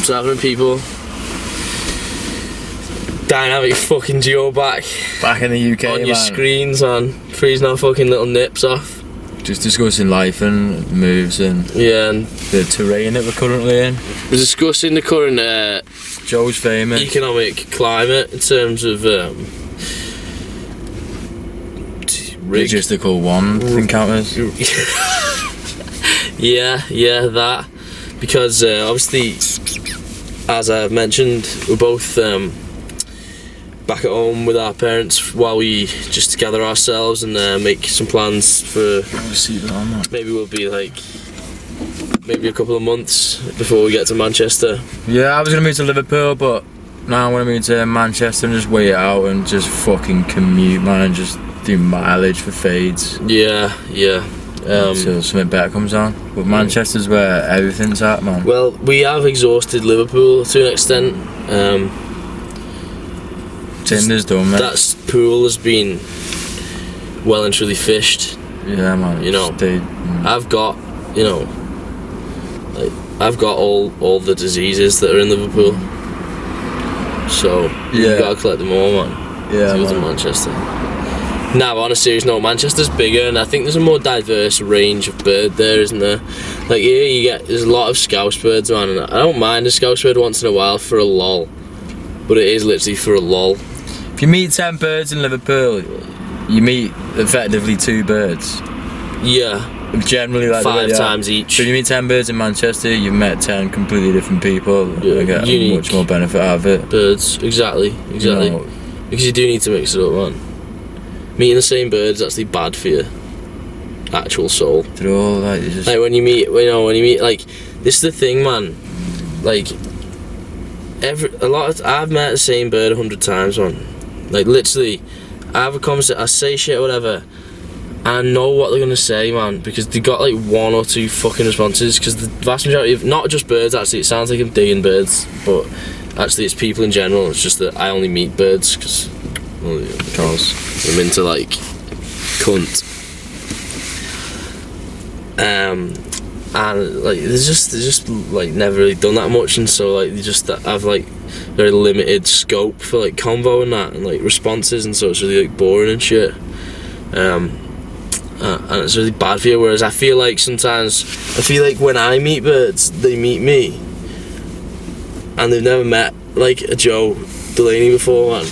What's happening, people? Dynamic fucking duo back in the UK, on man. your screens, man. Freezing our fucking little nips off. Just discussing life and moves and and the terrain that we're currently in. We're discussing the current Joe's famous economic climate in terms of logistical one encounters. yeah, that. Because obviously, as I've mentioned, we're both back at home with our parents while we just gather ourselves and make some plans for. Maybe we'll be like maybe a couple of months before we get to Manchester. Yeah, I was gonna move to Liverpool, but now I want to move to Manchester and just wait it out and just fucking commute, man, and just do mileage for fades. Yeah. Until something better comes on. But Manchester's where everything's at, man. Well, we have exhausted Liverpool to an extent. Tinder's done, mate. That pool has been well and truly fished. Yeah, man. You know, I've got, I've got all the diseases that are in Liverpool. So you've got to collect them all, man. Yeah, to go to Manchester. Now, on a serious note, Manchester's bigger, and I think there's a more diverse range of bird there, isn't there? Like here, there's a lot of scouse birds, man, and I don't mind a scouse bird once in a while for a lull, but it is literally for a lull. If you meet 10 birds in Liverpool, you meet effectively 2 birds. Yeah. Generally, like 5 times each. So if you meet 10 birds in Manchester, you've met 10 completely different people. Yeah, you get unique much more benefit out of it. Birds, exactly. You know, because you do need to mix it up, man. Meeting the same birds is actually bad for your actual soul. They're all like, just like when you meet, like, this is the thing, man. Like, I've met the same bird 100 times, man. Like, literally, I have a conversation, I say shit or whatever, and I know what they're gonna say, man, because they got like 1 or 2 fucking responses. Because the vast majority of, not just birds, actually, it sounds like I'm digging birds, but actually, it's people in general. It's just that I only meet birds because I'm into like cunt. And like there's just like never really done that much, and so like they just have like very limited scope for like convo and that, and like responses, and so it's really like boring and shit. And it's really bad for you. Whereas I feel like when I meet birds, they meet me, and they've never met like a Joe Delaney before, man.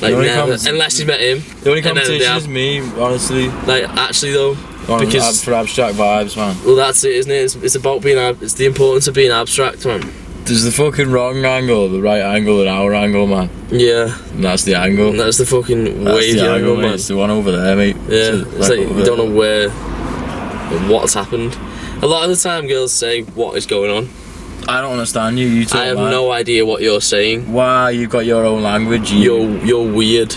Like never, unless you met him. The only competition is me, honestly. Like actually though, because for abstract vibes, man. Well, that's it, isn't it? It's about being. It's the importance of being abstract, man. There's the fucking wrong angle, the right angle, and our angle, man. Yeah. And that's the angle. And that's the fucking wavy angle, man. It's the one over there, mate. Yeah. It's like you don't know what's happened. A lot of the time, girls say, "What is going on?" I don't understand you. I have no idea what you're saying. Why you've got your own language? You're weird.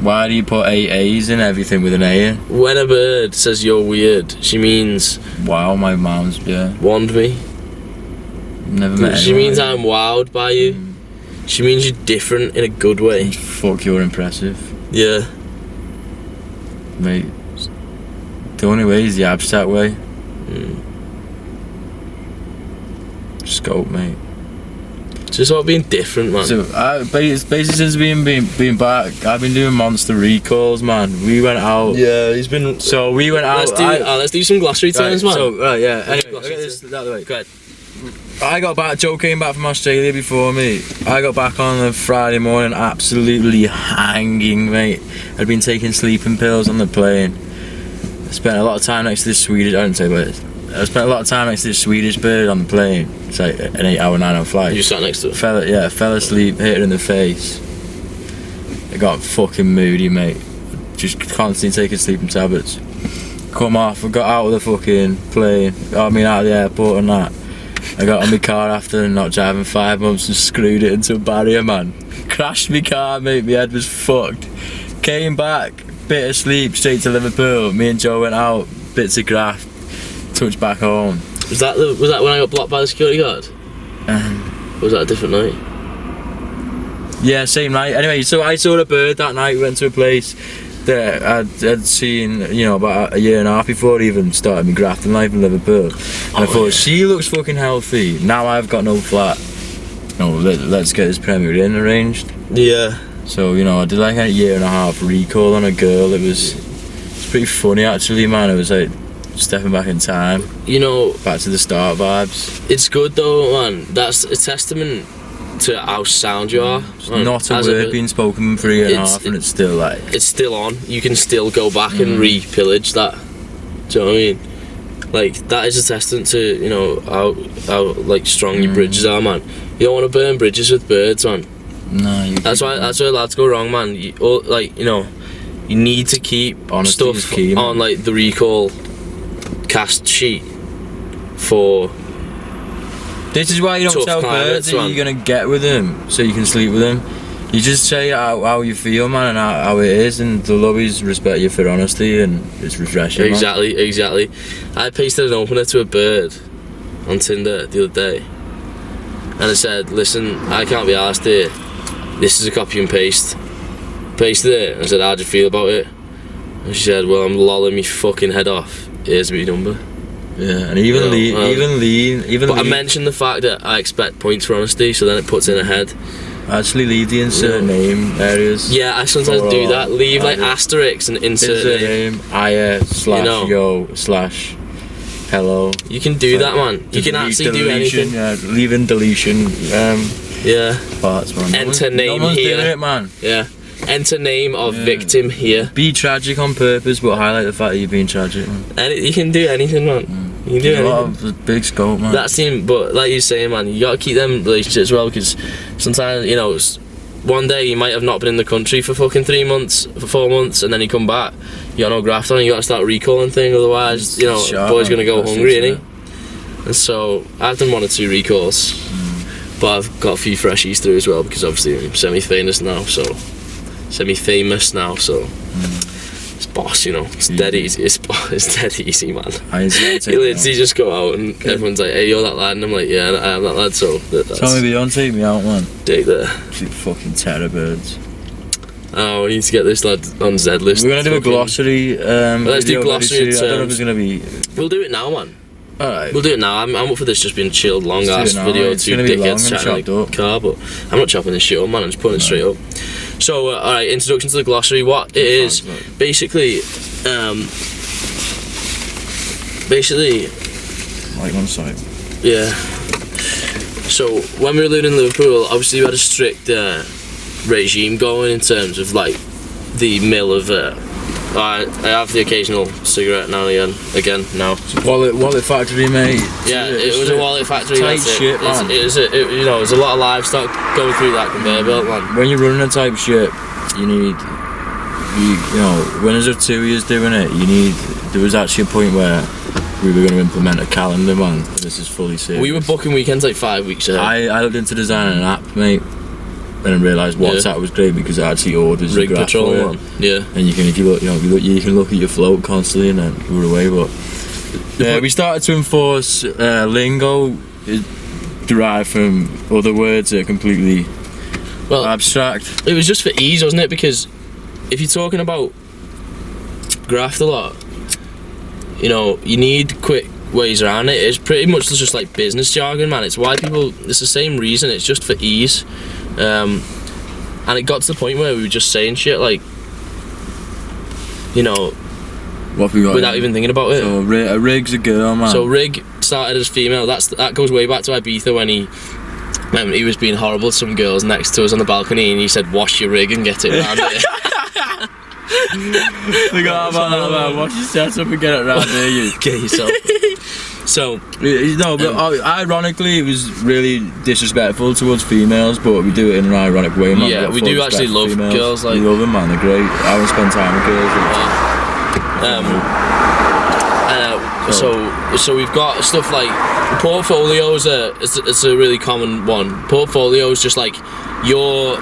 Why do you put 8 A's in everything with an A in? When a bird says you're weird, she means. Wow, my mum's Wand me. Never met anyone. She means I'm wowed by you. She means you're different in a good way. Fuck, you're impressive. Yeah. Mate. The only way is the abstract way. Scope, mate. It's just about being different, man. So, basically since being back, I've been doing monster recalls, man. We went out. Yeah, he's been. So we went out. Let's do some glass returns, man. So, yeah. Anyway, look at this out of the way. Go ahead. I got back. Joe came back from Australia before me. I got back on a Friday morning, absolutely hanging, mate. I'd been taking sleeping pills on the plane. I spent a lot of time next to this Swedish. I don't say, but I spent a lot of time next to this Swedish bird on the plane. It's like an 8-hour, 9-hour flight. You sat next to it? Fell asleep, hit her in the face. I got fucking moody, mate. Just constantly taking sleeping tablets. Come off, I got out of the fucking plane, got me out of the airport and that. I got on my car after not driving 5 months and screwed it into a barrier, man. Crashed my car, mate, my head was fucked. Came back, bit of sleep, straight to Liverpool. Me and Joe went out, bits of Graft, touched back home. Was that when I got blocked by the security guard? Or was that a different night? Yeah, same night. Anyway, so I saw a bird that night. We went to a place. that I'd seen, you know, about a year and a half before I even started my grafting life in Liverpool. And I thought, she looks fucking healthy. Now I've got no flat. No, let's get this Premier Inn arranged. Yeah. So, you know, I did like a year and a half recall on a girl. It's pretty funny actually, man. It was like stepping back in time. You know, back to the start vibes. It's good though, man. That's a testament to how sound you are. Not a word being spoken for a year and a half, and it's still like... It's still on. You can still go back and re-pillage that. Do you know what I mean? Like, that is a testament to, you know, how like, strong your bridges are, man. You don't want to burn bridges with birds, man. No, that's where lads go wrong, man. You know, you need to keep honesty stuff is key, on, like, the recall cast sheet for... This is why you don't tell birds that you're gonna get with them, so you can sleep with them. You just say how you feel, man, and how it is, and they'll always respect you for honesty, and it's refreshing. Exactly. I pasted an opener to a bird on Tinder the other day, and I said, "Listen, I can't be arsed here. This is a copy and paste." Pasted it, and I said, "How do you feel about it?" And she said, "Well, I'm lolling me fucking head off. Here's my number." Yeah, and even But I mentioned the fact that I expect points for honesty, so then it puts in a head. Actually, leave the insert name areas. Yeah, I sometimes do that. Leave like asterisks and insert name. /yo/hello. You can do that, man. You can actually do anything. Yeah, leaving deletion. Yeah. Parts, man. Enter name no one's here. Doing it, man. Yeah. Enter name of victim here. Be tragic on purpose, but highlight the fact that you're being tragic, man. And you can do anything, man. You can do anything. A lot of big scope, man. That seems, but like you're saying, man, you gotta keep them relationships well, because sometimes, you know, one day you might have not been in the country for fucking 3 months, for 4 months, and then you come back, you got no graft on, you gotta start recalling things, otherwise, you know, boy's gonna go hungry, innit? And so, I've done 1 or 2 recalls, but I've got a few freshies through as well, because obviously I'm semi-famous now, so it's boss, you know. It's dead easy. It's dead easy, man. You literally just go out and everyone's like, "Hey, you're that lad," and I'm like, "Yeah, I am that lad." So that's... Tell me, but don't take me out, man. Dig there. You fucking terror birds. Oh, we need to get this lad on Z list. We're gonna do a glossary. Let's do glossary. I don't know if it's gonna be. We'll do it now, man. Alright. We'll do it now. I'm up for this just being chilled, long ass video, 2 dickheads chatting in the car, but I'm not chopping this shit up, man. I'm just putting it straight up. So, alright, introduction to the glossary. What it is, basically, like one side. Yeah. So, when we were living in Liverpool, obviously we had a strict regime going in terms of, like, the mill of... I have the occasional cigarette now and again now. Wallet factory, mate. Yeah, it was a wallet factory. Tight shit, man. You know, there's a lot of livestock going through that conveyor belt, man. When you're running a type ship, you know, when there's 2 years doing it, there was actually a point where we were going to implement a calendar, man. This is fully serious. We were booking weekends like 5 weeks ahead. I looked into designing an app, mate. And I realised WhatsApp was great because it actually orders Rig the graph patrol for it. one. Yeah. And you can, if you look, you can look at your float constantly and then we're away. But yeah, we started to enforce lingo derived from other words that are completely abstract. It was just for ease, wasn't it? Because if you're talking about graft a lot, you know, you need quick ways around it. It's pretty much just like business jargon, man. It's why people. It's the same reason. It's just for ease. And it got to the point where we were just saying shit like, you know, what we got without even thinking about it. So a rig's a girl, man. So Rig started as female. That goes way back to Ibiza when he was being horrible to some girls next to us on the balcony, and he said, "Wash your rig and get it round it." Forgot about that, man. Wash your setup and get it round here, you. Get yourself. So no, but ironically, it was really disrespectful towards females, but we do it in an ironic way, man. Yeah, we do actually love females. Girls. Like, we love them, man. They're great. I want to spend time with girls. So we've got stuff like portfolios. It's a really common one. Portfolios, just like your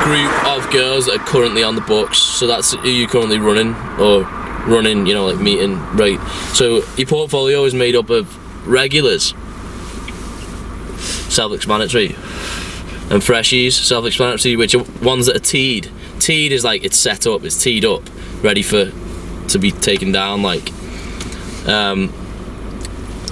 group of girls that are currently on the books. So that's who you're currently running, you know, like meeting, right? So your portfolio is made up of regulars, self-explanatory, and freshies, self-explanatory, which are ones that are teed. Teed is like it's set up, it's teed up. ready to be taken down, like.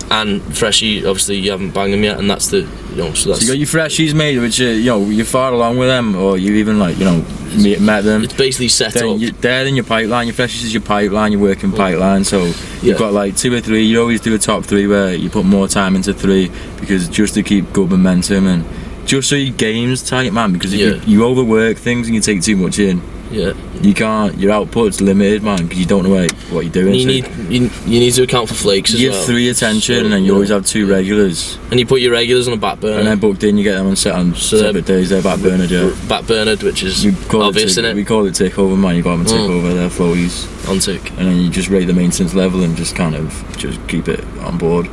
And Freshie, obviously you haven't banged them yet, and that's the, so that's. So you got your Freshies, mate, which you're far along with them, or you even met them. It's basically set up. They're in your pipeline. Your Freshies is your pipeline. Your working pipeline. So you've got like 2 or 3. You always do a top 3 where you put more time into 3 because just to keep good momentum and just so your game's tight, man. Because if you overwork things and you take too much in. Yeah. You can't. Your output's limited, man, because you don't know what you're doing. You need to account for flakes as well. You have 3 attention, and then you always have 2 regulars. And you put your regulars on a back burner. And then booked in, you get them on separate days. They're back burnered, yeah. Back burnered, which is obvious, isn't it? We call it tick over, man. You got them on tick over. They're floaties on tick. And then you just rate the maintenance level and just kind of just keep it on board.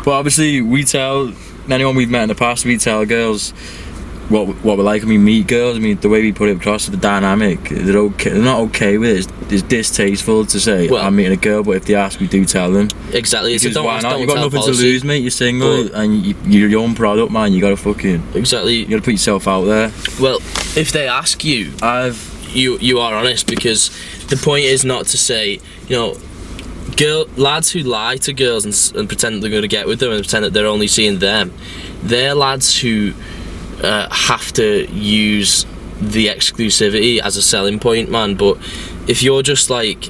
But obviously, anyone we've met in the past, we tell girls what we're like when we meet girls. I mean, the way we put it across, the dynamic, they're okay. They're not okay with it. It's distasteful to say I'm meeting a girl, but if they ask, we do tell them. Exactly. Because why not? You've got nothing to lose, mate. You're single and you're your own product, man. You gotta you gotta put yourself out there. Well, if they ask you, you are honest, because the point is not to say, lads who lie to girls and pretend that they're going to get with them and pretend that they're only seeing them. They're lads who have to use the exclusivity as a selling point, man. But if you're just like,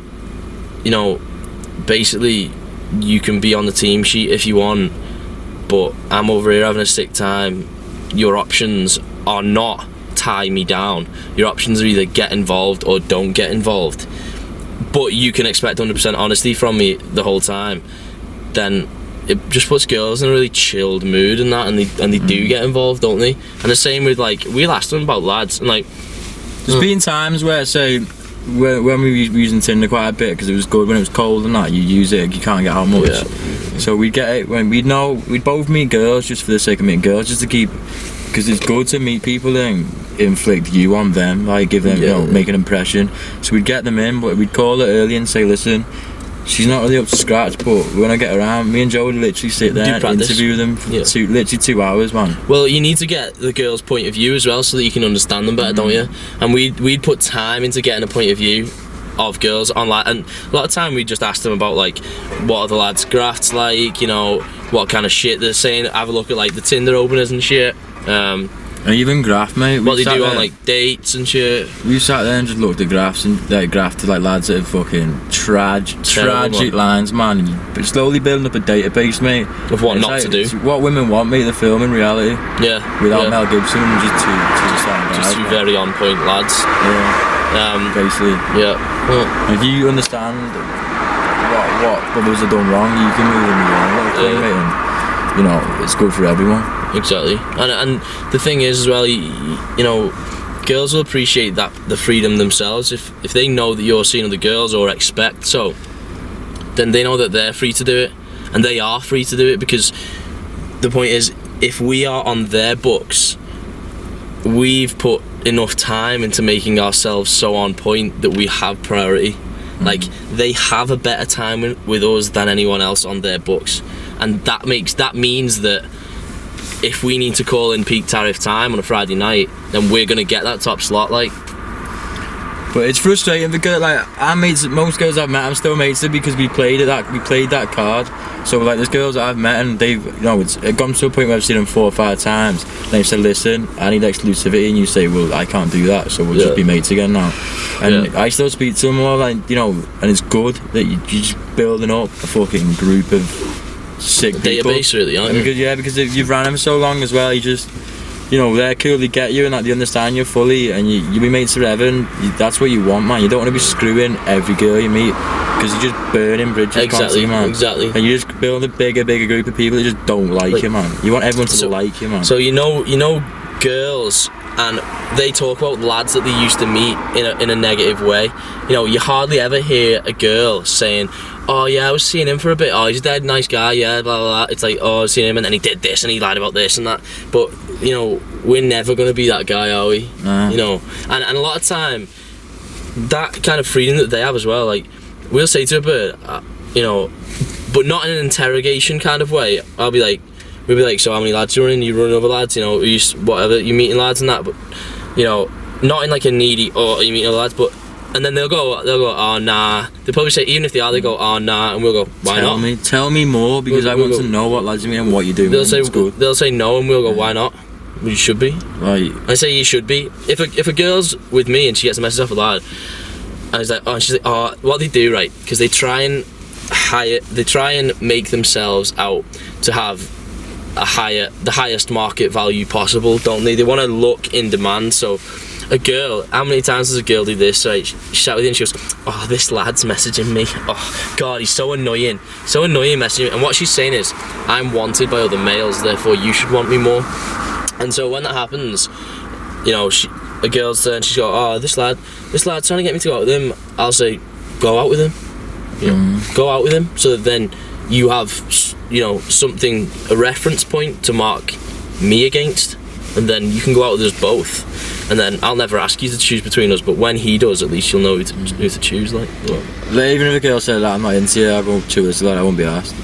basically you can be on the team sheet if you want, but I'm over here having a sick time, your options are not tie me down. Your options are either get involved or don't get involved, but you can expect 100% honesty from me the whole time. Then it just puts girls in a really chilled mood and that, and they do get involved, don't they? And the same with, like, we'll ask them about lads, and like, there's been times where, say, when we were using Tinder quite a bit because it was good when it was cold and that, you use it, you can't get out much. So we'd get it when we'd both meet girls just for the sake of meeting girls, just to keep, because it's good to meet people and inflict you on them, like give them, make an impression. So we'd get them in, but we'd call it early and say, listen, she's not really up to scratch, but when I get around, me and Joe would literally sit there and interview them for literally 2 hours, man. Well, you need to get the girl's point of view as well, so that you can understand them better, don't you? And we'd put time into getting a point of view of girls online, and a lot of time we just ask them about, like, what are the lads' grafts like, what kind of shit they're saying, have a look at, like, the Tinder openers and shit. And even Graft, mate. What they do on, like, dates and shit. We sat there and just looked at Grafts and Graft to, like, lads that have fucking tragic lines, man. You're slowly building up a database, mate, of what not to do. What women want, mate. The film in reality. Yeah. Without Mel Gibson and just two very on point lads. Yeah. Basically. Yeah. If you understand what others have done wrong, you can move in the wrong little thing, mate, and it's good for everyone. Exactly. And the thing is as well, girls will appreciate the freedom themselves if they know that you're seeing other girls or expect so, then they know that they're free to do it, and they are free to do it, because the point is, if we are on their books, we've put enough time into making ourselves so on point that we have priority. Like, they have a better time with us than anyone else on their books, and that means that if we need to call in peak tariff time on a Friday night, then we're gonna get that top slot, like. But it's frustrating because, like, most girls I've met, I'm still mates with, because we played that card. So, like, there's girls that I've met and they've, it's gone to a point where I've seen them 4 or 5 times. And they've said, listen, I need exclusivity, and you say, well, I can't do that, so we'll just be mates again now. And I still speak to them all, like, and it's good that you're just building up a fucking group of sick people. Database, really, aren't you? Because if you've ran them so long as well, you just, they're cool, they get you and that they understand you fully, and you'll be mates forever, and that's what you want, man. You don't want to be screwing every girl you meet, because you're just burning bridges constantly, man. Exactly. And you just build a bigger group of people that just don't like you, man. You want everyone to like you, man. So girls, and they talk about lads that they used to meet in a negative way. You hardly ever hear a girl saying, oh yeah, I was seeing him for a bit, oh he's a dead nice guy, yeah, blah blah blah. It's like, oh, I was seeing him and then he did this and he lied about this and that. But we're never going to be that guy, are we? And a lot of time, that kind of freedom that they have as well, like, we'll say to a bird, but not in an interrogation kind of way. We'll be like, so how many lads you running? You running over lads? Whatever, you meeting lads and that, but not in like a needy, or you meeting other lads, but And then they'll go, oh nah. They'll probably say, even if they are, they go, oh nah, and we'll go, why not? Tell me more, because I want to know what lads you mean and what you're doing. They'll say no, and we'll go, why not? Well, you should be. Right. I say you should be. If a girl's with me and she gets a message off a lad, and he's like, oh, and she's like, oh, what they do, right? Because they try and make themselves out to have the highest market value possible, don't they? They want to look in demand. So a girl, how many times does a girl do this? Right, she sat with you and she goes, oh, this lad's messaging me, oh god, he's so annoying messaging me. And what she's saying is, I'm wanted by other males, therefore you should want me more. And so when that happens, you know, a girl's there and she's got, oh, this lad's trying to get me to go out with him. I'll say, go out with him, you know, go out with him, so that then you have, you know, something, a reference point to mark me against, and then you can go out with us both. And then I'll never ask you to choose between us, but when he does, at least you'll know who to choose. Like even if a girl said, like, I'm not into you, I'll go to us, like, I won't be asked.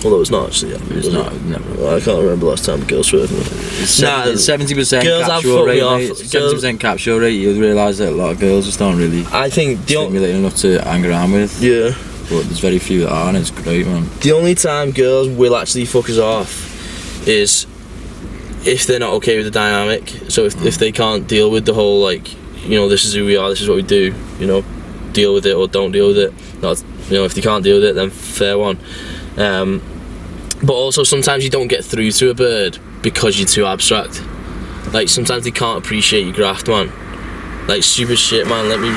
Although it's not actually. Yeah, it's not. Never. Well, I can't remember last time girls were. It's 70% capture rate. 70% capture rate. You'll realise that a lot of girls just aren't really. I think stimulating enough to hang around with. Yeah. But there's very few that are, and it's great, man. The only time girls will actually fuck us off is if they're not okay with the dynamic. So if they can't deal with the whole, like, you know, this is who we are, this is what we do, you know, deal with it or don't deal with it. Not, you know, if they can't deal with it, then fair one. But also sometimes you don't get through to a bird because you're too abstract. Like sometimes they can't appreciate your graft, man. Like stupid shit, man. Let me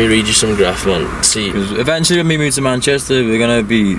read you some graft, man. See, because eventually when we move to Manchester, we're gonna be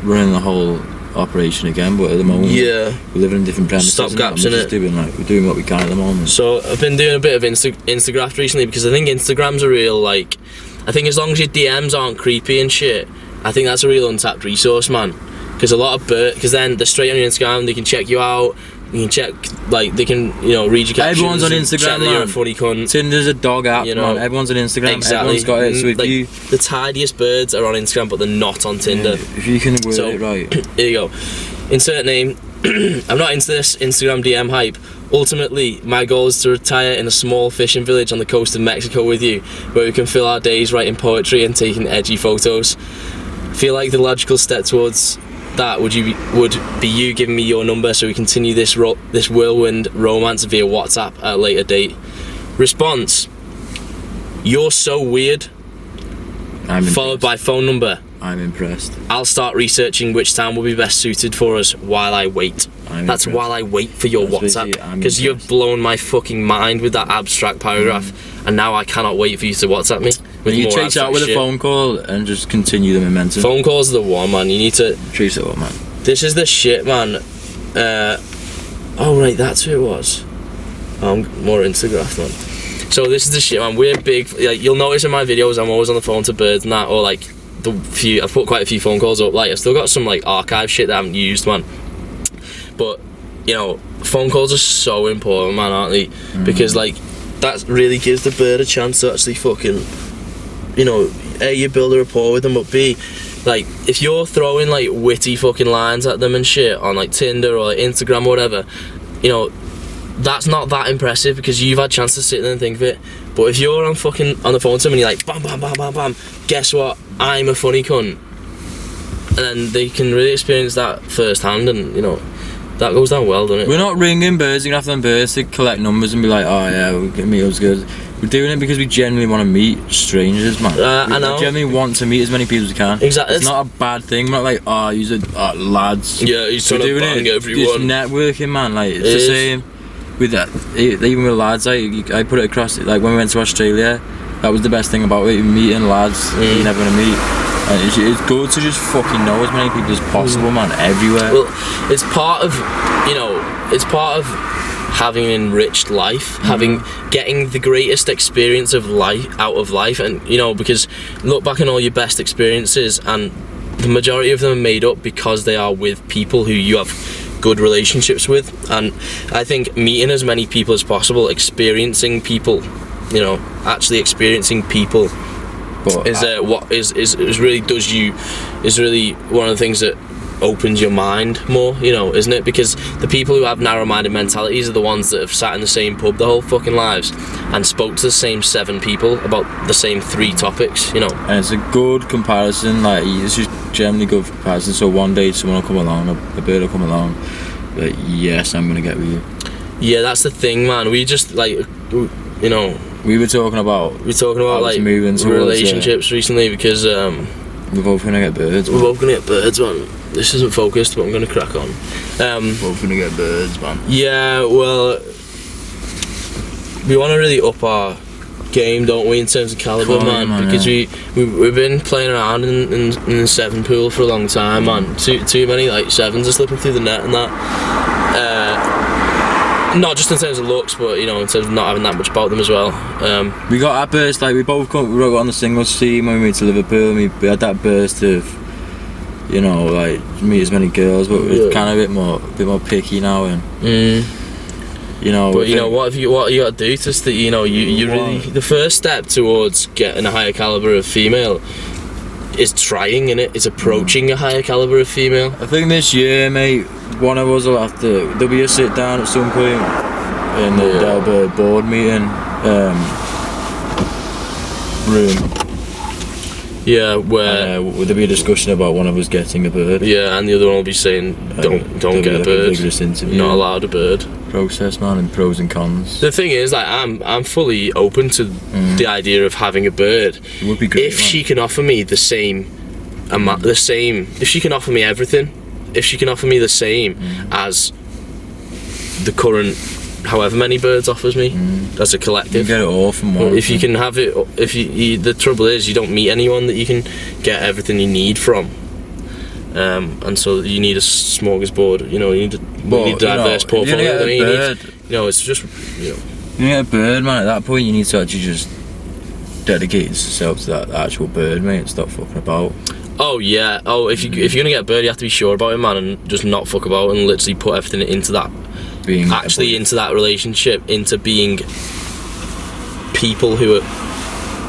running the whole operation again. But at the moment, yeah, we're living in different premises. Stop gaps in it. We're doing what we can at the moment. So I've been doing a bit of Instagraft recently because I think Instagram's a real, like, I think as long as your DMs aren't creepy and shit, I think that's a real untapped resource, man. Because a lot of because then they're straight on your Instagram, they can check you out, you can check, like, they can, you know, read your captions. Everyone's on Instagram, man. You're a funny cunt. Tinder's a dog app, you know. Man. Everyone's on Instagram. Exactly. Everyone's got it. So if like, the tidiest birds are on Instagram, but they're not on Tinder. Yeah, if you can word it right. Here you go. Insert name. I'm not into this Instagram DM hype. Ultimately, my goal is to retire in a small fishing village on the coast of Mexico with you, where we can fill our days writing poetry and taking edgy photos. Feel like the logical step towards that would be you giving me your number so we continue this whirlwind romance via WhatsApp at a later date. Response: you're so weird. Followed by phone number. I'm impressed. I'll start researching which time will be best suited for us while I wait. That's impressed. While I wait for your WhatsApp, because you've blown my fucking mind with that abstract paragraph, and now I cannot wait for you to WhatsApp me. With you chase out with a phone call and just continue the momentum. Phone calls are the one, man. You need to chase it up, man. This is the shit, man. Oh right, that's who it was. I'm more Instagram, man. So this is the shit, man. We're big. Like, you'll notice in my videos, I'm always on the phone to birds and that, or like I've put quite a few phone calls up. Like, I've still got some like archive shit that I haven't used, man. But you know, phone calls are so important, man, aren't they? Because like that really gives the bird a chance to actually fucking, you know, A, you build a rapport with them, but B, like, if you're throwing like witty fucking lines at them and shit on like Tinder or like Instagram or whatever, you know, that's not that impressive because you've had a chance to sit there and think of it. But if you're on the phone to them and you're like, bam, bam, bam, bam, bam, guess what? I'm a funny cunt. And then they can really experience that firsthand, and you know, that goes down well, doesn't it? We're not ringing birds, you can have them birds to collect numbers and be like, oh yeah, we'll get meet us good. We're doing it because we genuinely want to meet strangers, man. I know. We genuinely want to meet as many people as we can. Exactly. It's not a bad thing. We're not like, oh, you're lads. Yeah, you're trying to bang everyone. Just networking, man. Like, it's the same with that. Even with lads, I put it across. Like when we went to Australia, that was the best thing about it. Meeting lads you're never gonna meet. And it's good to just fucking know as many people as possible, man. Everywhere. Well, it's part of, you know, having an enriched life, getting the greatest experience of life out of life, and you know, because look back on all your best experiences, and the majority of them are made up because they are with people who you have good relationships with. And I think meeting as many people as possible, experiencing people, you know, actually experiencing people, is really one of the things that opens your mind more, you know, isn't it? Because the people who have narrow-minded mentalities are the ones that have sat in the same pub their whole fucking lives and spoke to the same 7 people about the same 3 topics, you know. And it's a good comparison, like, it's just generally good for comparison. So one day someone will come along, a bird will come along, like, yes, I'm gonna get with you. Yeah, that's the thing, man. We just, like, you know, we were talking about like relationships recently, because we're both gonna get birds. We're both gonna get birds, man. This isn't focused, but I'm gonna crack on. Both gonna get birds, man. Yeah, well, we want to really up our game, don't we, in terms of calibre, man? Because we've been playing around in the 7 pool for a long time, man. Too many like 7s are slipping through the net and that. Not just in terms of looks, but you know, in terms of not having that much about them as well. We got that burst, like we both got on the singles team when we went to Liverpool. We had that burst of, you know, like meet as many girls, but we're kind of a bit more picky now, and you know. But you know what you got to do to, you know, you really, the first step towards getting a higher calibre of female is trying, innit? Is approaching a higher calibre of female. I think this year, mate, one of us will have to. There'll be a sit down at some point in the Delbert board meeting room. Yeah, where there'll be a discussion about one of us getting a bird. Yeah, and the other one will be saying, don't get a bird. You're not allowed a bird. Process, man, and pros and cons. The thing is, like, I'm fully open to the idea of having a bird. It would be great if she can offer me the same if she can offer me everything, if she can offer me the same as the current however many birds offers me as a collective. You get it all from one. If you can have it, if you the trouble is you don't meet anyone that you can get everything you need from. And so you need a smorgasbord, you know, you need a diverse portfolio. You know, it's just, you know. You get a bird, man, at that point you need to actually just dedicate yourself to that actual bird, mate, and stop fucking about. Oh yeah, if you're gonna get a bird, you have to be sure about it, man, and just not fuck about and literally put everything into that. Into that relationship, into being people who are,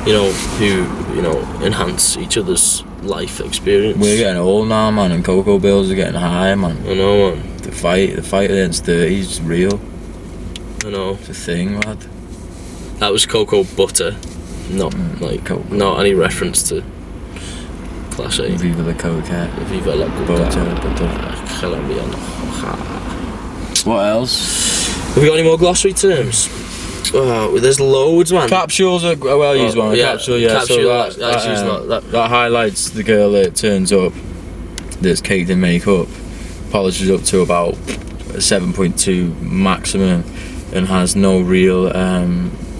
you know, enhance each other's life experience. We're getting old now, man, and cocoa bills are getting high, man. I know, man. The fight against 30 is real. I know. It's a thing, lad. That was cocoa butter, not not any reference to Class A. Viva la coca. Viva la coca. What else? Have we got any more glossary terms? Oh, there's loads, man. Capsules are a well used one. Yeah, capsule, yeah. Capsule, that highlights the girl that turns up, that's caked in makeup, polishes up to about 7.2 maximum, and has no real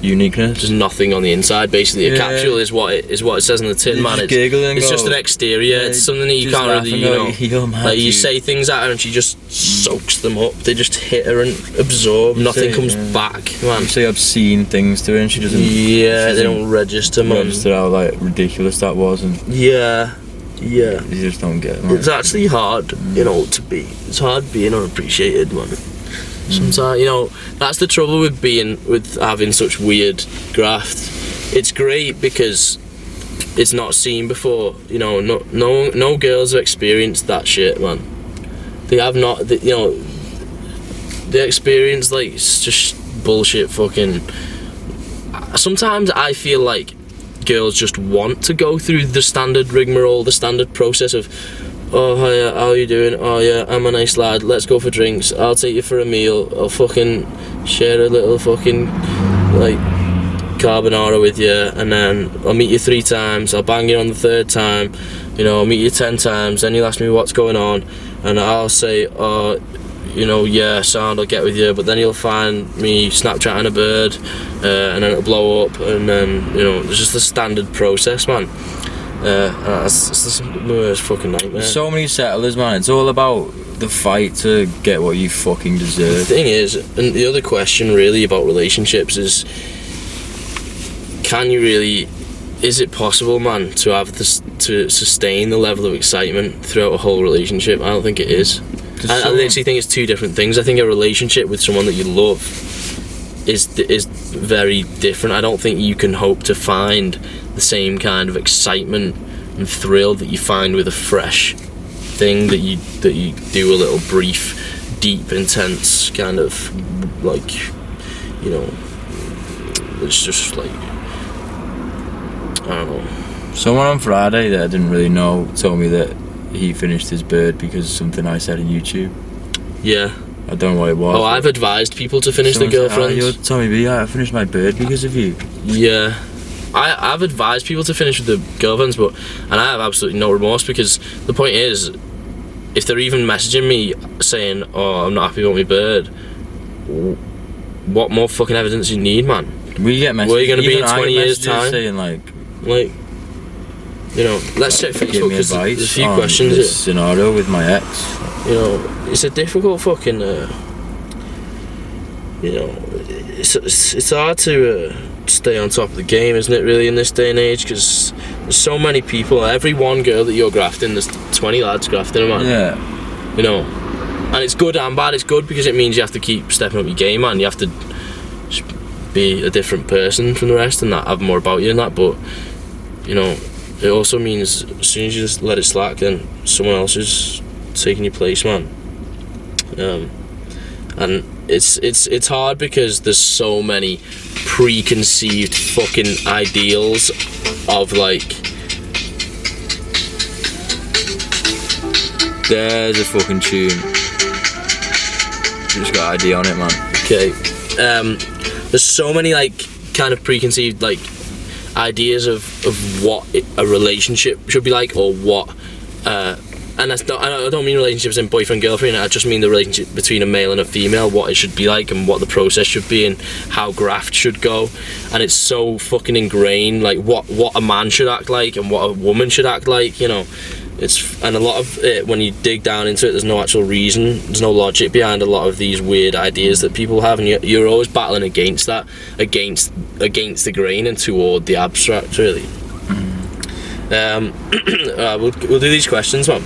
uniqueness. There's nothing on the inside. Basically, a capsule is what it says on the tin, man. It's just an exterior. It's something that you can't really, you know. Like you say things at her and she just soaks them up. They just hit her and absorb. Nothing comes back, man. You say obscene things to her and she doesn't. Yeah, they don't register, man. Register how like ridiculous that was, and yeah. You just don't get it, man. It's actually hard, you know, to be. It's hard being unappreciated, man. Sometimes, you know, that's the trouble with having such weird graft. It's great because it's not seen before. You know, no girls have experienced that shit, man. They have not. You know, they experience like just bullshit. Fucking. Sometimes I feel like girls just want to go through the standard rigmarole, the standard process of, oh hiya, how are you doing? Oh yeah, I'm a nice lad, let's go for drinks, I'll take you for a meal, I'll fucking share a little fucking like carbonara with you, and then I'll meet you 3 times, I'll bang you on the 3rd time, you know, I'll meet you 10 times, then you'll ask me what's going on, and I'll say, oh, you know, yeah, sound, I'll get with you, but then you'll find me Snapchatting a bird, and then it'll blow up, and then, you know, it's just the standard process, man. It's the worst fucking nightmare. So many settlers, man. It's all about the fight to get what you fucking deserve. The thing is, and the other question really about relationships is, is it possible, man, to have this, to sustain the level of excitement throughout a whole relationship? I don't think it is. I literally think it's 2 different things. I think a relationship with someone that you love is very different. I don't think you can hope to find the same kind of excitement and thrill that you find with a fresh thing that you do a little brief, deep, intense kind of like, you know, it's just like, I don't know. Someone on Friday that I didn't really know told me that he finished his bird because of something I said on YouTube. Yeah. I don't know what it was. Oh, I've advised people to finish their girlfriends. You're Tommy B, I finished my bird because of you. Yeah. I've advised people to finish with their girlfriends, and I have absolutely no remorse, because the point is, if they're even messaging me saying, oh, I'm not happy about my bird, what more fucking evidence you need, man? We get messages. Where are you going to be in 20 years' time? Saying like, you know, let's check Facebook, because there's a few questions. This scenario with my ex. You know, it's a difficult fucking, you know, it's hard to stay on top of the game, isn't it, really, in this day and age, because there's so many people. Every one girl that you're grafting, there's 20 lads grafting them, man. Yeah. You know, and it's good and bad. It's good because it means you have to keep stepping up your game, man. You have to just be a different person from the rest and that, have more about you and that, but, you know, it also means as soon as you just let it slack, then someone else is taking your place, man. And it's hard because there's so many preconceived fucking ideals of like. There's a fucking tune. Just got ID on it, man. Okay. There's so many like kind of preconceived like ideas of what a relationship should be like, or what and that's not, I don't mean relationships in boyfriend girlfriend. I just mean the relationship between a male and a female, what it should be like and what the process should be and how graft should go. And it's so fucking ingrained, like what a man should act like and what a woman should act like, you know. And a lot of it, when you dig down into it, there's no actual reason, there's no logic behind a lot of these weird ideas that people have, and you're always battling against that, against the grain and toward the abstract, really. We'll do these questions, man.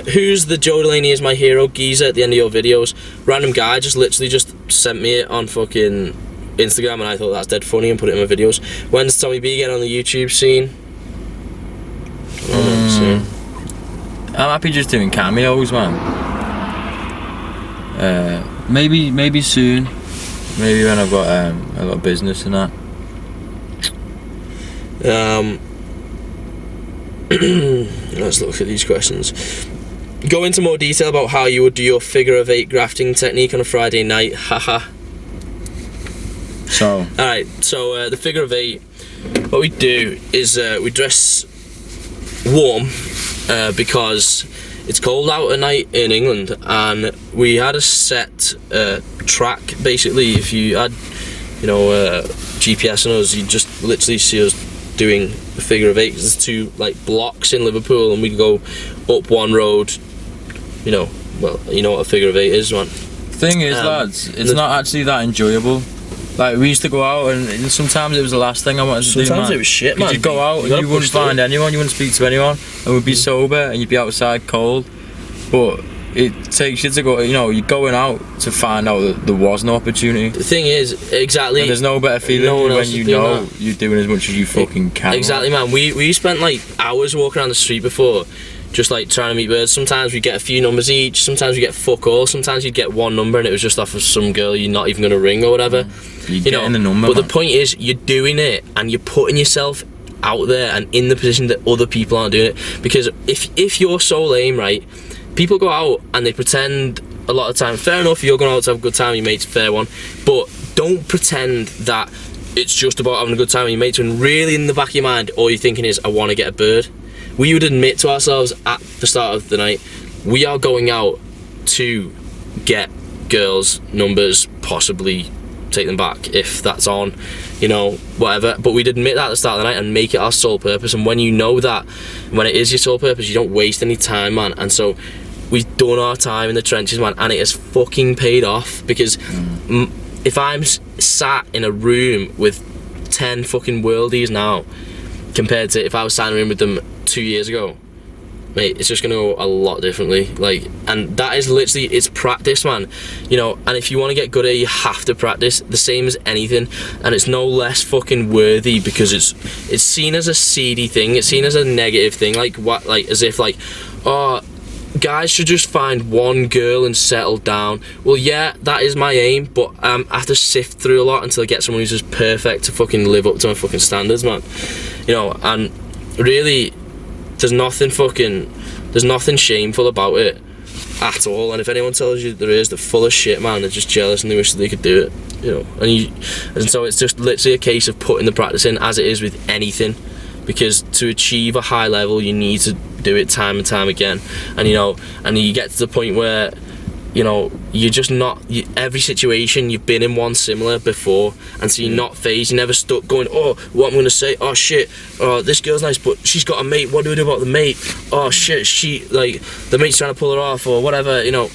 Who's the Joe Delaney is my hero geezer at the end of your videos? Random guy just literally just sent me it on fucking Instagram, and I thought that's dead funny and put it in my videos. When's Tommy B getting on the YouTube scene? I'm happy just doing cameos, man. Maybe soon. Maybe when I've got a business and that. Let's look at these questions. Go into more detail about how you would do your figure of 8 grafting technique on a Friday night. Haha. So. Alright, so the figure of 8, what we do is we dress warm because it's cold out at night in England, and we had a set track. Basically, if you had, you know, GPS on us, you'd just literally see us doing a figure of 8. There's 2 like blocks in Liverpool, and we go up one road. You know, well, you know what a figure of 8 is, man. Thing is, lads, it's not actually that enjoyable. Like, we used to go out, and sometimes it was the last thing I wanted to do, man. Sometimes it was shit, man. You'd go out and you wouldn't find anyone, you wouldn't speak to anyone, and we'd be sober, and you'd be outside cold. But it takes you to go, you know, you're going out to find out that there was no opportunity. The thing is, exactly. And there's no better feeling when you know you're doing as much as you fucking can. Exactly, man. We spent like hours walking around the street before, just like trying to meet birds. Sometimes we get a few numbers each, sometimes we get fuck all, sometimes you'd get one number and it was just off of some girl you're not even going to ring or whatever. You know, the number, but man. The point is, you're doing it and you're putting yourself out there and in the position that other people aren't doing it. Because if your sole aim, right, people go out and they pretend a lot of time. Fair enough, you're going out to have a good time with your mates, fair one. But don't pretend that it's just about having a good time with your mates when really in the back of your mind all you're thinking is, I want to get a bird. We would admit to ourselves at the start of the night, we are going out to get girls' numbers, possibly take them back if that's on, you know, whatever. But we'd admit that at the start of the night and make it our sole purpose. And when you know that, when it is your sole purpose, you don't waste any time, man. And so we've done our time in the trenches, man, and it has fucking paid off. Because if I'm sat in a room with 10 fucking worldies now, compared to if I was sat in a room with them 2 years ago, mate, it's just gonna go a lot differently. Like, and that is literally, it's practice, man. You know, and if you want to get good at it, you have to practice. The same as anything, and it's no less fucking worthy because it's seen as a seedy thing. It's seen as a negative thing. Like what? Like as if like, oh, guys should just find one girl and settle down. Well, yeah, that is my aim, but I have to sift through a lot until I get someone who's just perfect to fucking live up to my fucking standards, man. You know, and really, there's nothing shameful about it at all. And if anyone tells you there is, they're full of shit, man. They're just jealous and they wish that they could do it, you know. And so it's just literally a case of putting the practice in, as it is with anything, because to achieve a high level you need to do it time and time again. And you know, and you get to the point where, you know, you're just not, every situation you've been in one similar before, and so you're not phased. You're never stuck going, oh, what I'm gonna say, oh shit, oh, this girl's nice but she's got a mate, what do we do about the mate, oh shit, she, like, the mate's trying to pull her off, or whatever, you know.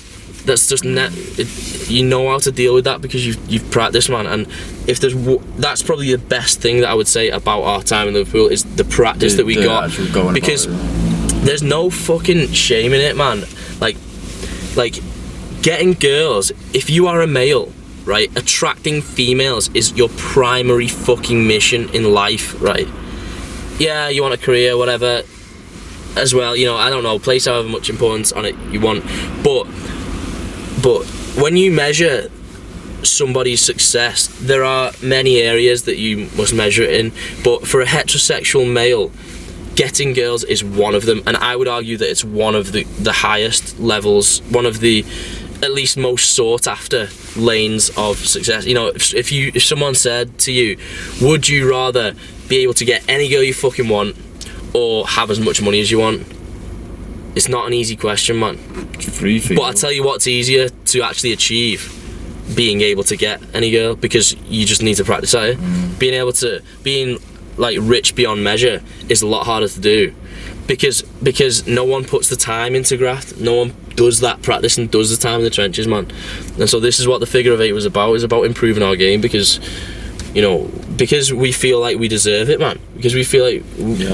That's just you know how to deal with that because you've practiced, man. And if there's that's probably the best thing that I would say about our time in Liverpool is the practice that we got, because there's no fucking shame in it, man. Like getting girls, if you are a male, right, attracting females is your primary fucking mission in life, right? Yeah, you want a career, whatever, as well, you know, I don't know, place however much importance on it you want, but when you measure somebody's success, there are many areas that you must measure it in, but for a heterosexual male, getting girls is one of them, and I would argue that it's one of the highest levels, one of the at least most sought after lanes of success. You know, if someone said to you, would you rather be able to get any girl you fucking want or have as much money as you want? It's not an easy question, man. It's free for you. But I tell you what's easier to actually achieve: being able to get any girl, because you just need to practice at it. Being like rich beyond measure is a lot harder to do, because no one puts the time into Graft. No one does that practice and does the time in the trenches, man. And so this is what the figure of 8 was about. It's about improving our game, because, you know, because we feel like we deserve it, man. Because we feel like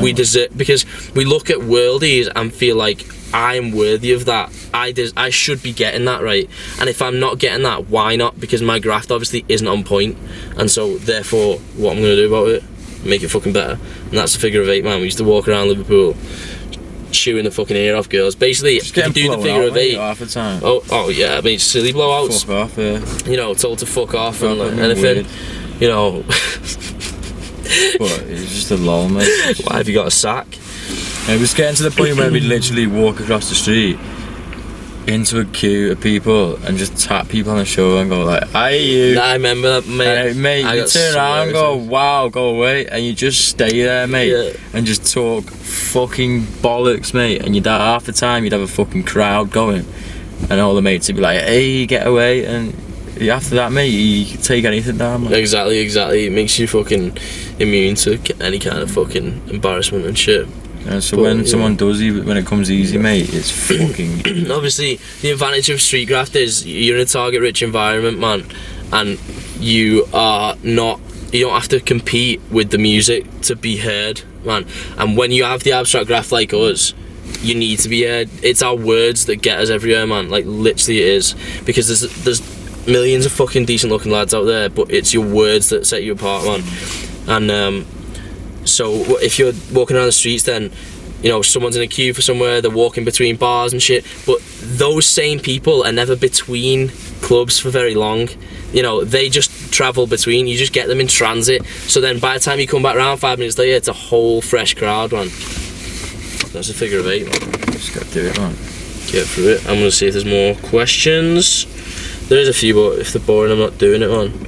we deserve, because we look at worldies and feel like I am worthy of that. I should be getting that, right? And if I'm not getting that, why not? Because my graft obviously isn't on point, and so therefore, what I'm gonna do about it? Make it fucking better. And that's the figure of 8, man. We used to walk around Liverpool chewing the fucking ear off girls. Basically, if you do the figure of 8 half the time. Oh yeah, I mean silly blowouts. Fuck off, yeah. You know, told to fuck off and like, anything. Weird. You know. But it's just a lull, mate. Why have you got a sack? It was getting to the point where we'd literally walk across the street into a queue of people and just tap people on the shoulder and go like, "Hi, you." Nah, I remember that, mate. Mate, you turn around and go, "Wow," go away, and you just stay there, mate, and just talk fucking bollocks, mate. And you'd half the time you'd have a fucking crowd going, and all the mates would be like, "Hey, get away!" And after that, mate, you can take anything down, man. Exactly. It makes you fucking immune to any kind of fucking embarrassment and shit. And so when someone does, when it comes easy, mate, it's fucking... Obviously, the advantage of street graft is you're in a target-rich environment, man, and you don't have to compete with the music to be heard, man. And when you have the abstract graft like us, you need to be heard. It's our words that get us everywhere, man. Like, literally it is. Because there's millions of fucking decent-looking lads out there, but it's your words that set you apart, man. And, so if you're walking around the streets, then, you know, someone's in a queue for somewhere, they're walking between bars and shit, but those same people are never between clubs for very long. You know, they just travel between, you just get them in transit, so then by the time you come back around 5 minutes later, it's a whole fresh crowd, man. That's a figure of 8, man. Just gotta do it, man. Get through it. I'm gonna see if there's more questions. There is a few, but if they're boring, I'm not doing it, man.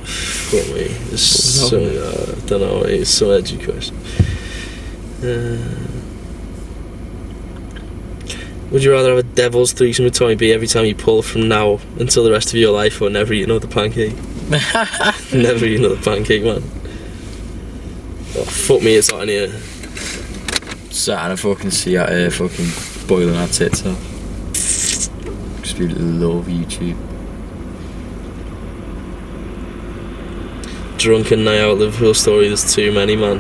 Fuck me. It's so, I don't know, it's so edgy question. Would you rather have a devil's threesome with Tommy B every time you pull from now until the rest of your life, or never eat another pancake? Never eat another pancake, man. Oh, fuck me, it's hot in here. Sat in a fucking sea out here, fucking boiling our tits off. absolutely love YouTube. Drunken night out Liverpool story. There's too many, man.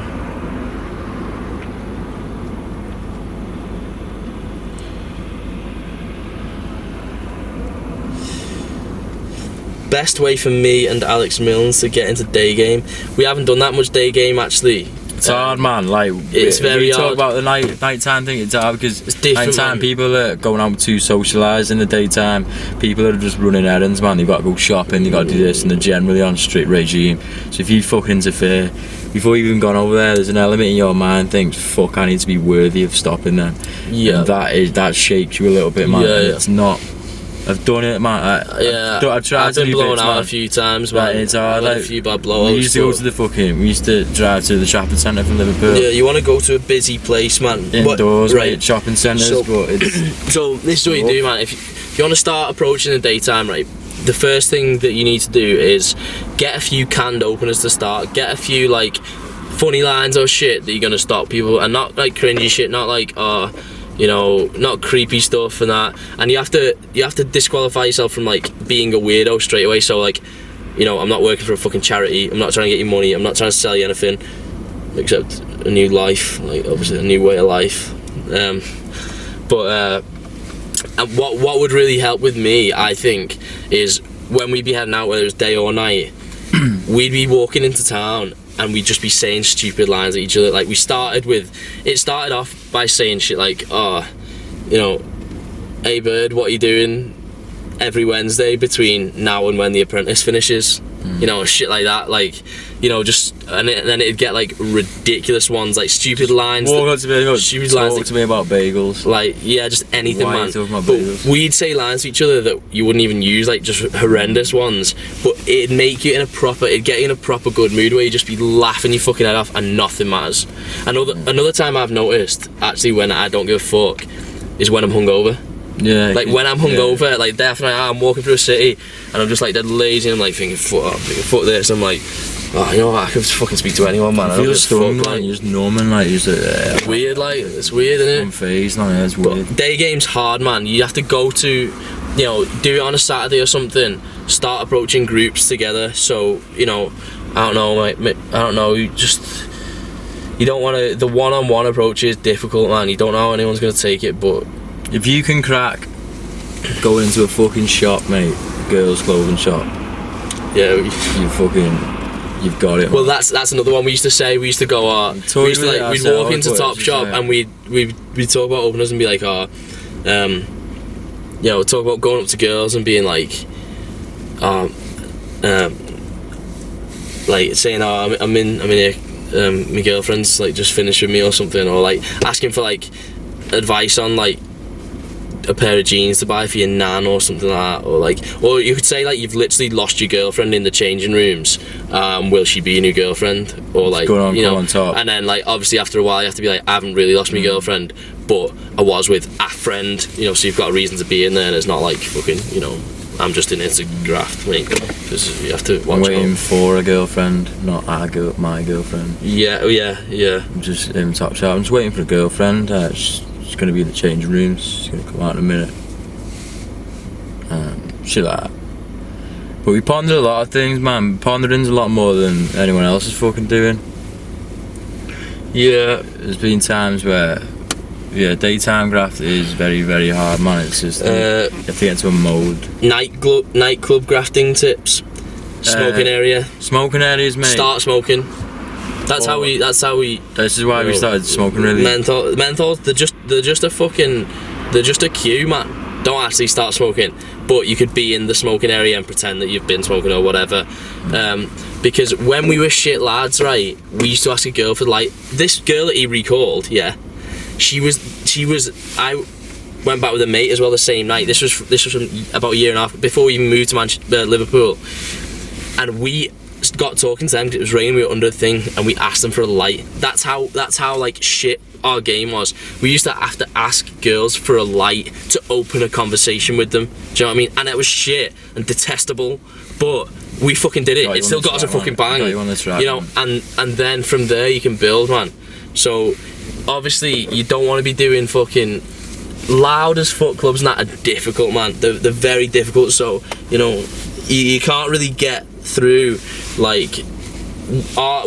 Best way for me and Alex Milnes to get into day game. We haven't done that much day game actually. It's hard, man. Like it's very talk hard. about the nighttime thing. It's hard because It's different, nighttime man. people are going out to socialise. In the daytime, people are just running errands, man. They've got to go shopping. They've got to do this, and they're generally on strict regime. So if you fucking interfere before you've even gone over there, there's an element in your mind thinks, "Fuck, I need to be worthy of stopping them." Yeah. And that shapes you a little bit, man. Yeah, yeah. It's not. I've done it, man. I've tried I've to been do blown bits, out man. a few times, man. Like, it's hard, Like, like, a few bad blowouts. We used to go to we used to drive to the shopping centre from Liverpool. Yeah, you want to go to a busy place, man. Indoors, But- right? Shopping centres, So- but it's So this is what you do, man. If you want to start approaching the daytime, right, the first thing that you need to do is get a few canned openers to start. Get a few like funny lines or shit that you're gonna stop people, and not like cringy shit, not like not creepy stuff and that. And you have to disqualify yourself from like being a weirdo straight away. So like, I'm not working for a fucking charity. I'm not trying to get you money. I'm not trying to sell you anything except a new life, like obviously a new way of life. And what would really help with me, I think, is when we'd be heading out, whether it was day or night, we'd be walking into town and we'd just be saying stupid lines at each other. Like it started off by saying shit like, hey bird, what are you doing every Wednesday between now and when The Apprentice finishes? Shit like that, like, and then it'd get like ridiculous ones, like stupid lines. Talk to me about bagels. Like, yeah, just anything, Why are you man. talking about But bagels? we'd say lines to each other that you wouldn't even use, like just horrendous ones. But it'd make you it'd get you in a proper good mood where you'd just be laughing your fucking head off and nothing matters. Another time I've noticed, actually, when I don't give a fuck, is when I'm hungover. Yeah. Like when I'm hungover, like definitely I'm walking through a city and I'm just like dead lazy and I'm like thinking, fuck this. I'm like, you know what, I can just fucking speak to anyone, man. I don't feel give a stoned, fuck, man. You're just numbing, like you're just weird, like it's weird, isn't it? unfazed, man. It's weird. But day game's hard, man. You have to go to, do it on a Saturday or something. Start approaching groups together. So I don't know, like I don't know. You don't want to. The one-on-one approach is difficult, man. You don't know how anyone's gonna take it, but If you can crack going into a fucking shop, mate, girls' clothing shop, yeah. You've got it. Well, that's another one we used to say. We used to go, we'd walk into Top Shop and we'd talk about openers and be like, talk about going up to girls and being like, like saying, I'm in here, my girlfriend's like just finished with me or something, or like asking for like advice on like a pair of jeans to buy for your nan or something like that, or you could say like you've literally lost your girlfriend in the changing rooms, will she be your new girlfriend, or like go on top. and then like obviously after a while you have to be like, I haven't really lost my girlfriend, but I was with a friend, so you've got a reason to be in there and it's not like fucking I'm just in it to graft, mate, because you have to watch I'm waiting out. for a girlfriend, not my girlfriend. Yeah. I'm just in Top Shop. I'm just waiting for a girlfriend. She's going to be in the changing rooms. She's going to come out in a minute. Shit like that. But we pondered a lot of things, man. Pondering's a lot more than anyone else is fucking doing. Yeah. There's been times where, daytime graft is very, very hard, man. It's just you have to get into a mode. Nightclub grafting tips. Smoking area. Smoking areas, mate. Start smoking. That's how we. This is why we started smoking, really. Menthols. They're just a cue, man. Don't actually start smoking, but you could be in the smoking area and pretend that you've been smoking or whatever. Because when we were shit lads, right, we used to ask a girl for like this girl that he recalled. Yeah, she was. I went back with a mate as well the same night. This was from about a year and a half before we even moved to Liverpool, and we got talking to them because it was raining. We were under a thing and we asked them for a light. That's how like shit our game was. We used to have to ask girls for a light to open a conversation with them. Do you know what I mean? And it was shit and detestable, but we fucking did it. It still got us a fucking bang. And then from there you can build, man. So obviously you don't want to be doing fucking loud as fuck clubs and that are difficult, man. They're very difficult. So you know, you can't really get through. Like,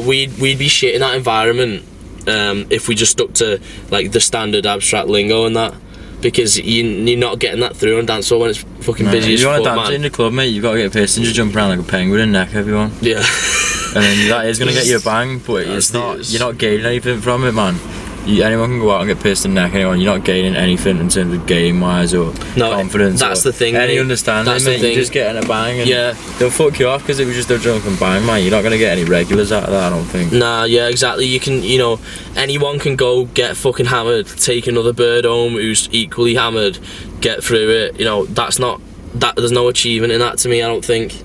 we'd be shit in that environment if we just stuck to like the standard abstract lingo and that. Because you're not getting that through on dancehall when it's fucking busy as fuck, man. You want to dance in the club, mate, you've got to get pissed and just jump around like a penguin and neck everyone. Yeah. And then that is going to get you a bang, but you're not gaining anything from it, man. Anyone can go out and get pissed and neck anyone. You're not gaining anything in terms of game-wise or confidence. That's the thing, any mate. understanding, That's mate. the thing. You're just getting a bang and yeah. They'll fuck you off because it was just a drunken bang, man. You're not going to get any regulars out of that, I don't think. Nah, yeah, exactly. You can, you know, anyone can go get fucking hammered, take another bird home who's equally hammered, get through it. You know, there's no achievement in that to me, I don't think.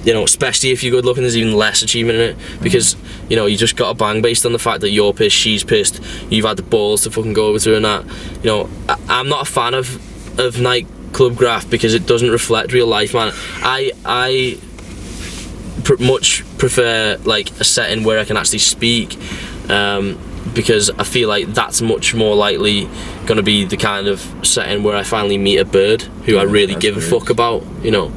You know, especially if you're good looking, there's even less achievement in it because you know you just got a bang based on the fact that you're pissed, she's pissed, you've had the balls to fucking go over to her and that. You know, I'm not a fan of nightclub graft because it doesn't reflect real life, man. I much prefer like a setting where I can actually speak because I feel like that's much more likely going to be the kind of setting where I finally meet a bird who I really give a fuck about, you know.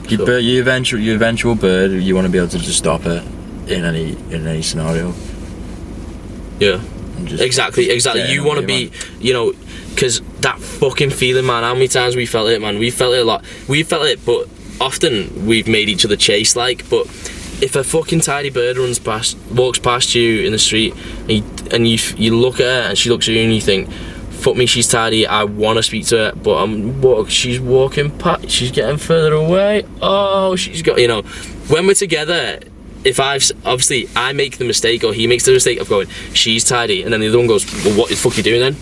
Your eventual bird, you want to be able to just stop it in any scenario. Yeah, exactly. You want to be, you know, because that fucking feeling, man. How many times we felt it, man? We felt it a lot. We felt it, but often we've made each other chase, like. But if a fucking tidy bird walks past you in the street, and you look at her and she looks at you and you think, fuck me, she's tidy, I want to speak to her, but she's walking past, she's getting further away. Oh, she's got, you know, when we're together, if I make the mistake or he makes the mistake of going, she's tidy, and then the other one goes, well, what the fuck are you doing then?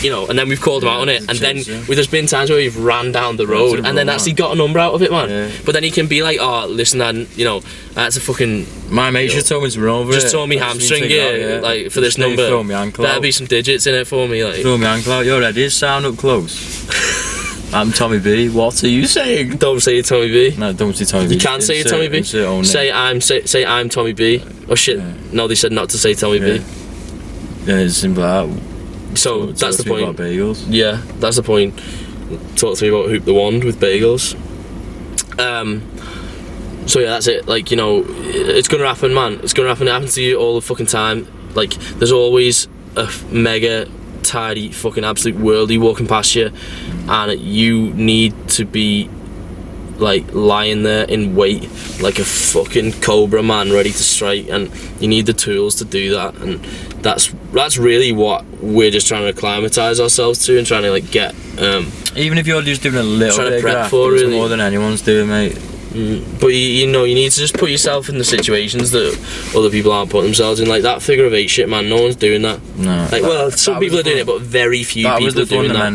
You know, and then we've called him out on it, and then there's been times where we've ran down the road and then actually got a number out of it, man. Yeah. But then he can be like, oh, listen, man, you know, that's a fucking. My mate just told me to run over just told me hamstring it, like for this number. Throw me ankle There'll be some digits in it for me, like. Throw me ankle out. You're ready? Sound up close. I'm Tommy B. What are you saying? Don't say you're Tommy B. No, don't say Tommy B. You can say you're Tommy B. Say I'm Tommy B. Oh shit! Yeah. No, they said not to say Tommy B. Yeah, it's simple as that. So that's the point. About bagels. Yeah, that's the point. Talk to me about Hoop the Wand with bagels. So yeah, that's it. Like, you know, it's gonna happen, man. It's gonna happen. It happens to you all the fucking time. Like, there's always a mega tidy fucking absolute worldie walking past you, and you need to be like lying there in wait like a fucking cobra, man, ready to strike, and you need the tools to do that. And that's really what we're just trying to acclimatise ourselves to and trying to like get even if you're just doing a little bit of prep for, really, more than anyone's doing, mate. But you know, you need to just put yourself in the situations that other people aren't putting themselves in. Like that figure of eight shit, man, no one's doing that. No. Like, well, some people are doing it, but very few people are doing that.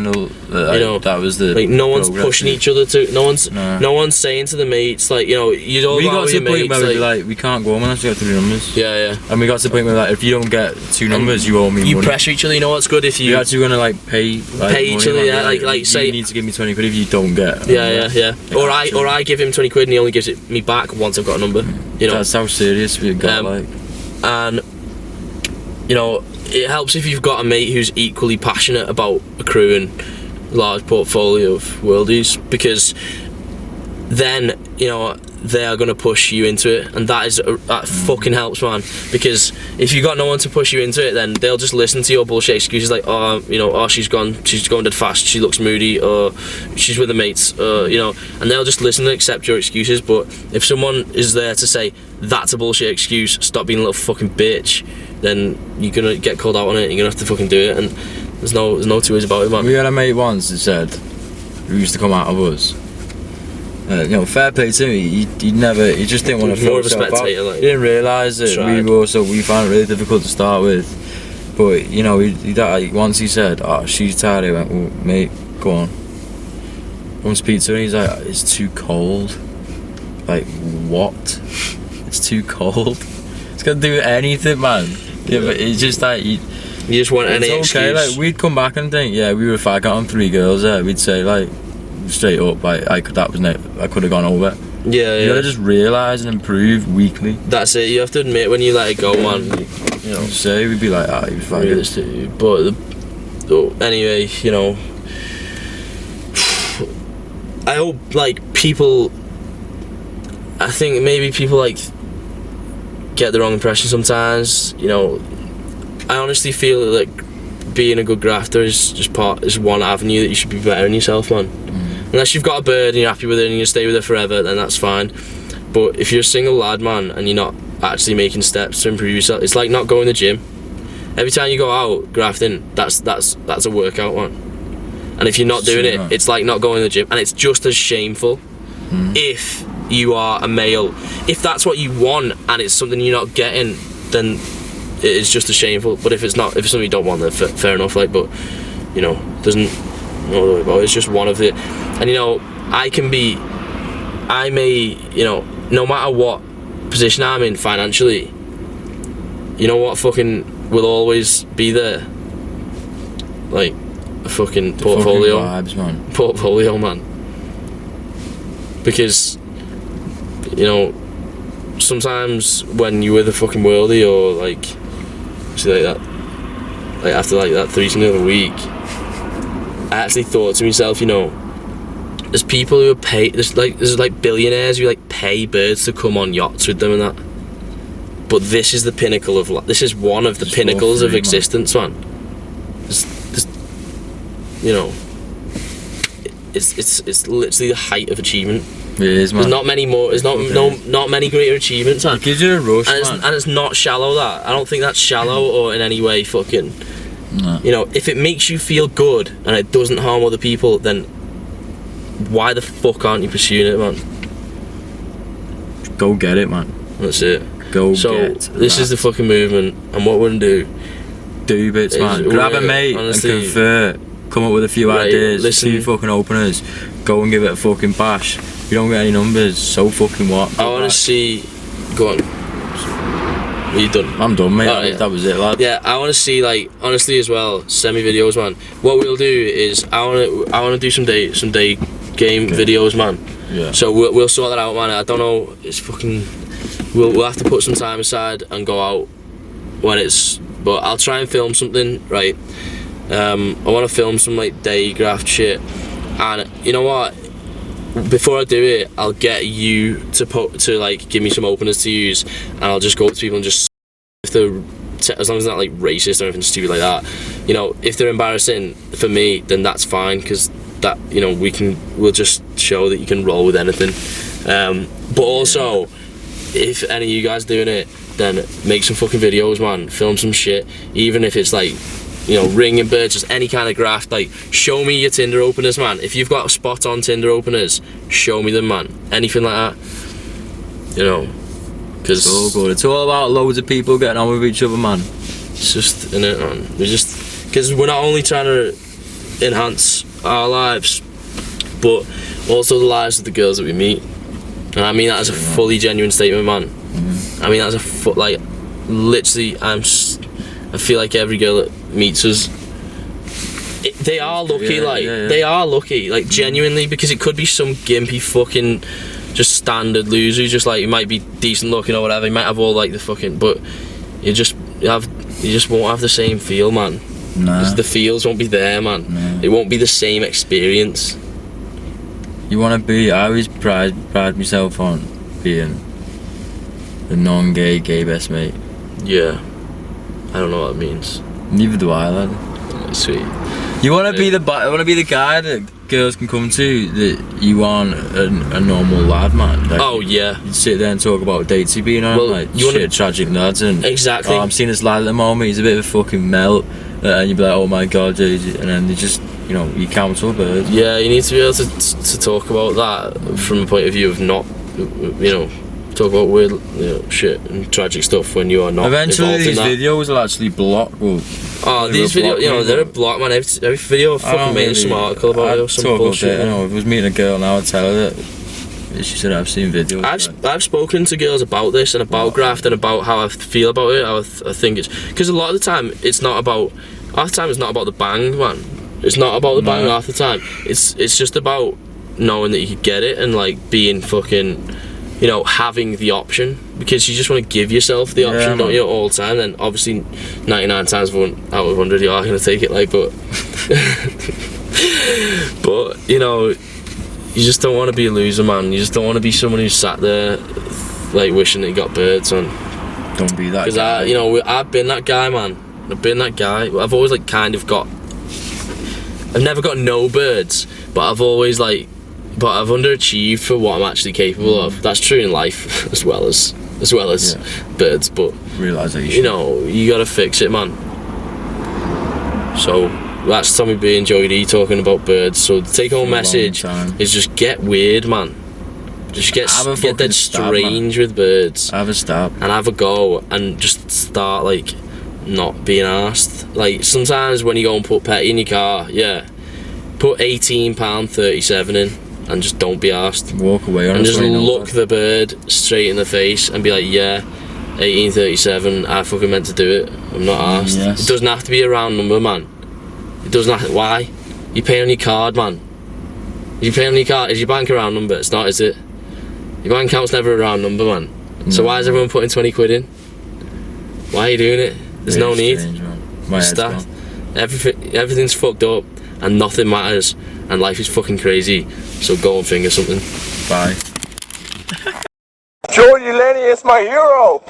You know, that was the like no one's pushing each other to. No one's saying to the mates, like, you know, you don't. We got to the point where like, we'd be like, we can't go home unless we got 3 numbers. Yeah. And we got to the point where like, if you don't get 2 numbers, you owe me money. You pressure each other. You know what's good if you. You're actually gonna like pay each other. Yeah, like say you need to give me 20 quid if you don't get. Yeah. Or I give him 20 quid and he only gives it me back once I've got a number. You know. That's how serious we got. And you know, it helps if you've got a mate who's equally passionate about accruing a large portfolio of worldies, because then, you know, they are going to push you into it, and that fucking helps, man. Because if you got no one to push you into it, then they'll just listen to your bullshit excuses like, oh, you know, oh, she's going dead fast, she looks moody, or she's with the mates, you know, and they'll just listen and accept your excuses. But if someone is there to say that's a bullshit excuse, stop being a little fucking bitch, then you're gonna get called out on it, and you're gonna have to fucking do it, and there's no two ways about it, man. We had a mate once that said, who used to come out of us, you know, fair play to him, he just didn't want to more of a spectator, like, he didn't realise that we found it really difficult to start with. But, you know, once he said, oh, she's tired, I went, well, mate, go on. Go and speak to her, and he's like, it's too cold. Like, what? It's too cold? It's gonna do anything, man. Yeah, but it's just like, you just want any excuse. Like, we'd come back and think, yeah, we were fag on 3 girls there, we'd say, like, straight up, like, I could have gone over. Yeah. You gotta just realise and improve weekly. That's it. You have to admit when you let it go, man. You know, say we'd be like, ah, he was fine. But anyway, you know, I hope like people. I think maybe people like get the wrong impression sometimes. You know, I honestly feel that like being a good grafter is one avenue that you should be bettering yourself, man. Unless you've got a bird and you're happy with it and you stay with it forever, then that's fine. But if you're a single lad, man, and you're not actually making steps to improve yourself, it's like not going to the gym. Every time you go out grafting, that's a workout, man. And if you're not doing it, it's like not going to the gym, and it's just as shameful. If you are a male, if that's what you want and it's something you're not getting, then it's just as shameful. But if it's not, if it's something you don't want, then fair enough. Like, but you know, doesn't know about. It's just one of the, and you know, I may, you know, no matter what position I'm in financially, you know what fucking will always be there, like a fucking portfolio, fucking vibes, man. Portfolio, man. Because, you know, sometimes when you're with a fucking worldie or like, see like that, like after like that threesome the other week, I actually thought to myself, you know, there's people who are paid, there's like billionaires who like pay birds to come on yachts with them and that. But this is the pinnacle of, this is one of the pinnacles of existence, man. There's, you know, it's literally the height of achievement. It is, man. There's not many more. There's not many greater achievements, man. It gives you a rush, and it's not shallow. That I don't think that's shallow or in any way fucking. No. You know, if it makes you feel good and it doesn't harm other people, then why the fuck aren't you pursuing it, man? Go get it, man. That's it. Go so get this that. is the fucking movement, and what we're gonna do bits, man. Grab a mate honestly, and confer. Come up with a few ideas. Listen, 2 fucking openers. Go and give it a fucking bash. If you don't get any numbers, so fucking what? I want to see. Go on. Are you done? I'm done, mate. Right, that was it, lad. Yeah, I want to see, like, honestly as well, send me videos, man. What we'll do is I want to do some day game videos, man. Yeah. So we'll sort that out, man. I don't know. It's fucking. We'll have to put some time aside and go out when it's. But I'll try and film something, right? I want to film some like day graft shit, and you know what? Before I do it, I'll get you to like give me some openers to use, and I'll just go up to people and just, if they're as long as they're not like racist or anything stupid like that, you know, if they're embarrassing for me, then that's fine, because that, you know, we'll just show that you can roll with anything. But also, if any of you guys doing it, then make some fucking videos, man. Film some shit, even if it's like, you know, ringing birds, just any kind of graft. Like, show me your Tinder openers, man. If you've got spot on Tinder openers, show me them, man. Anything like that, you know, because it's all good. It's all about loads of people getting on with each other, man. It's just in it, man. Because we're not only trying to enhance our lives, but also the lives of the girls that we meet. And I mean that as a fully genuine statement, man. I mean that as a like, literally, I feel like every girl that meets us, they are lucky, they are lucky, like genuinely, because it could be some gimpy fucking just standard loser who just like, you might be decent looking or whatever, you might have all like the fucking, but you just won't have the same feel, man. Nah. The feels won't be there, man. Nah. It won't be the same experience. You want to be, I always pride myself on being the non-gay gay best mate. Yeah, I don't know what it means. Neither do I, lad. Sweet. You want to be the guy that girls can come to, that you aren't a normal lad, man. Like, oh yeah. You'd sit there and talk about dates you've been on, like you shit, tragic lads, and exactly. Oh, I'm seeing this lad at the moment, he's a bit of a fucking melt, and you'd be like, oh my god, and then they just, you know, you count to a bird. Yeah, you need to be able to talk about that from a point of view of not, you know, talk about weird, you know, shit and tragic stuff when you are not. Eventually these videos will actually block. Oh, these videos, you know, they're a block, man. Every video I fucking made some article about it or some bullshit. You know, if I was meeting a girl now, I'd tell her that she said I've seen videos. I've spoken to girls about this and about graft and about how I feel about it. How I think it's, because a lot of the time it's not about. Half the time it's not about the bang, man. It's not about the bang half the time. It's just about knowing that you could get it and like being fucking you know, having the option, because you just want to give yourself the option, don't you, all the time. And obviously 99 times out of 100 you are going to take it, like, but but you know, you just don't want to be a loser, man. You just don't want to be someone who's sat there like wishing that he got birds on. Don't be that guy. Because I've been that guy, man. I've been that guy. I've always like kind of got, I've never got no birds, but I've always like, but I've underachieved for what I'm actually capable of. That's true in life as well as birds, but realization. you know, you gotta fix it, man. So that's Tommy B and Joey D talking about birds. So the take home message is just get weird, man. Just get dead strange with birds. Have a stab. And have a go, and just start like not being arsed. Like sometimes when you go and put petty in your car, put £18.37 in. And just don't be arsed. Walk away, and just look the bird straight in the face and be like, yeah, 1837, I fucking meant to do it. I'm not arsed. Yes. It doesn't have to be a round number, man. It doesn't have. Why? You pay on your card, man. You pay on your card. Is your bank a round number? It's not, is it? Your bank account's never a round number, man. So why is everyone putting 20 quid in? Why are you doing it? There's no need. Start. Everything's fucked up and nothing matters and life is fucking crazy. So go and finger something. Bye. Delaney is my hero.